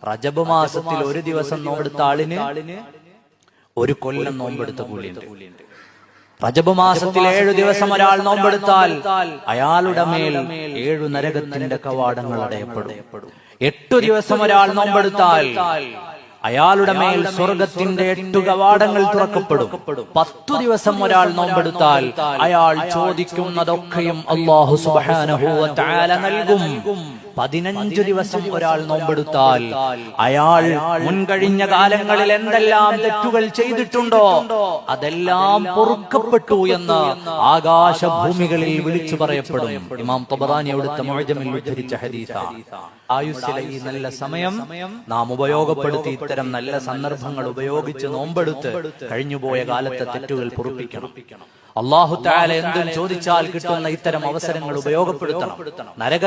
റജബ് മാസത്തിൽ ഒരു ദിവസം നോമ്പെടുത്ത ആളിന് ഒരു കൊല്ലം നോമ്പെടുത്ത കൂലിയുണ്ട്. റജബ് മാസത്തിൽ 7 ദിവസം ഒരാൾ നോമ്പെടുത്താൽ അയാളുടെ മേൽ 7 നരകത്തിന്റെ കവാടങ്ങൾ അടയപ്പെടും. 8 ദിവസം ഒരാൾ നോമ്പെടുത്താൽ അയാളുടെ മേൽ സ്വർഗത്തിന്റെ 8 കവാടങ്ങൾ തുറക്കപ്പെടും. 10 ദിവസം ഒരാൾ നോമ്പെടുത്താൽ അയാൾ ചോദിക്കുന്നതൊക്കെയും അല്ലാഹു സുബ്ഹാനഹു വ തആല നൽകും. 15 ദിവസം ഒരാൾ നോമ്പെടുത്താൽ അയാൾ മുൻകഴിഞ്ഞ കാലങ്ങളിൽ എന്തെല്ലാം തെറ്റുകൾ ചെയ്തിട്ടുണ്ടോ അതെല്ലാം പൊറുക്കപ്പെട്ടു എന്ന് ആകാശഭൂമികളിൽ വിളിച്ചു പറയപ്പെടും. ഇമാം തബറാനി അവിടുത്തെ മുഅ്ജമിൽ ഉദ്ധരിച്ച ഹദീസാണ്. ആയുസ്സിലെ ഈ നല്ല സമയം നാം ഉപയോഗപ്പെടുത്തി ഇത്തരം നല്ല സന്ദർഭങ്ങൾ ഉപയോഗിച്ച് നോമ്പെടുത്ത് കഴിഞ്ഞുപോയ കാലത്തെ തെറ്റുകൾ പൊറുപ്പിക്കണം. അല്ലാഹു തആല എന്തും ചോദിച്ചാൽ കിട്ടുന്ന ഇത്തരം അവസരങ്ങൾ ഉപയോഗപ്പെടുത്തണം. നരക